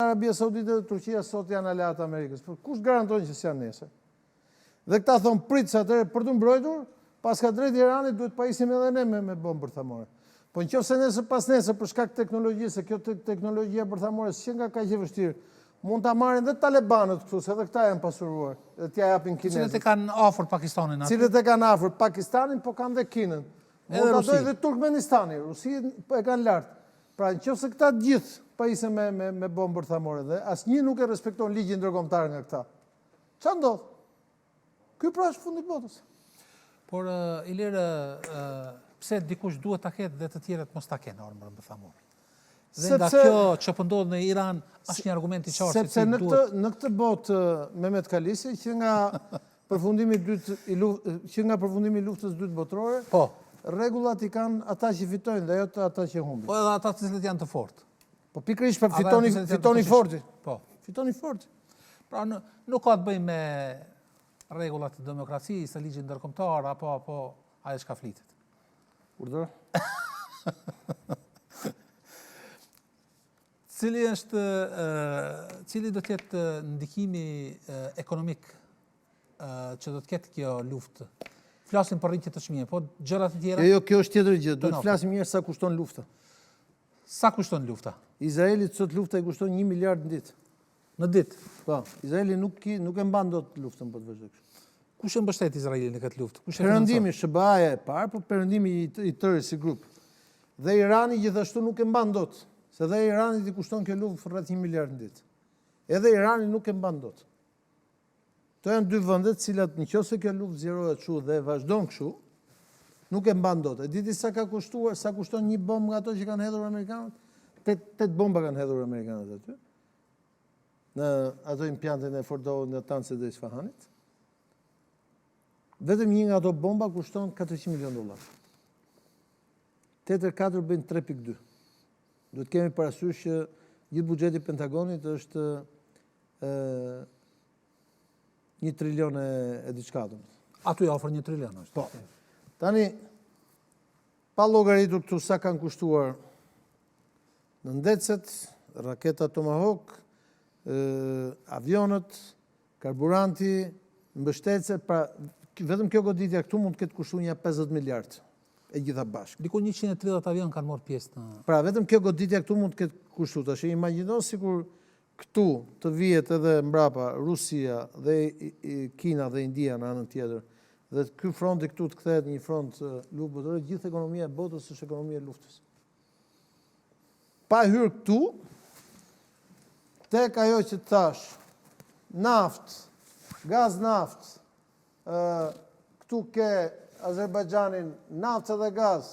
Arabia Saudite dhe Turqia sot janë aleatë Amerikës. Por kush garanton që s'janë nesër? Dhe këta thonë pritë se atëre për të mbrojtur, pas ka drejt Iranit duhet pajisim edhe ne me bombë bërthamore. Po në qoftë se nesër pas nesër për shkak teknologjisë, se kjo teknologjia bërthamore s'qen nga kaq e vështirë, mund ta marrin dhe talebanët këtu, se edhe këta janë pasuruar, dhe t'ja japin kinezët. Cilët e kanë afër Pakistanin aty? Cilët e kanë afër Pakistanin, po kanë dhe Kinën. Mund ta dojë dhe Turkmenistani, Rusi e kanë lart. Pra nëse këta gjithë pajisen me bombë bërthamore dhe asnjë nuk e respekton ligjin ndërkombëtar nga këta. Çfarë ndodh? Ky pra është fundi i botës. Por Ilir, pse dikush duhet ta ketë dhe të tjerët mos ta kenë armën bërthamore? Dhe nga kjo që po ndodh në Iran, është një argument i qartë sepse në këtë botë Mehmet Kalisi që nga përfundimi i luftës dytë botërore, rregullat i kanë ata që fitojnë dhe jo ata që humbin. Po edhe ata të cilët janë të fortë. Po pikërisht për fitoni forti. Po, fitoni forti. Pra nuk ka të bëjë me rregullat e demokracisë, e ligjit ndërkombëtar apo ajo çka flitet. Urdhër. Cili do të jetë ndikimi ekonomik që do të ketë kjo luftë? Flasim për rritje të çmimeve, po gjërat e tjera? Jo, kjo është tjetër gjë. Duhet të flasim mirë sa kushton lufta. Sa kushton lufta? Izraelit sot lufta i kushton 1 miliard në ditë. Në ditë? Po, Izraeli nuk e mban dot luftën për të vazhduar kështu. Kush e mbështet Izraelin në këtë luftë? Perëndimi SBA-ja e parë, po perëndimi i tërë si grup. Dhe Irani gjithashtu nuk e mban dot, se dhe Iranit i kushton kjo luftë rreth 1 miliard në ditë. Edhe Irani nuk e mban dot. To janë dy vende të cilat nëse kjo luftë zgjerohet kështu dhe vazhdon kështu, nuk e mban dot. E diti sa ka kushtuar, sa kushton një bombë nga ato që kanë hedhur amerikanët? 8 bomba kanë hedhur amerikanët aty. Në ato impiantin e Fordo, në Natanz dhe Isfahanit. Vetëm një nga ato bomba kushton $400 milion. Tetër 4 bëjnë 3.2. Duhet kemi parasysh që gjithë buxheti i Pentagonit është 1 trilion e diçka. Aty afër 1 trilion është. Po. Tani pa llogaritur këtu sa kanë kushtuar në ndecet, raketa Tomahawk, avionët, karburanti, mbështetëse, pra vetëm kjo goditja këtu mund të ketë kushtuar një 50 miliard e gjitha bashkë. Diku 130 avion kanë marrë pjesë në... Pra vetëm kjo goditja këtu mund të ketë kushtuar. Tash imagjino sikur këtu të vihet edhe mbrapa Rusia dhe Kina dhe India në anën tjetër. Dhe ky fronti këtu të kthehet një front luftë botërore, gjithë ekonomia e botës është ekonomia e luftës. Pa hyrë këtu, tek ajo që thash, naftë, gaz naftë, këtu ke Azerbajxhanin, naftë dhe gaz,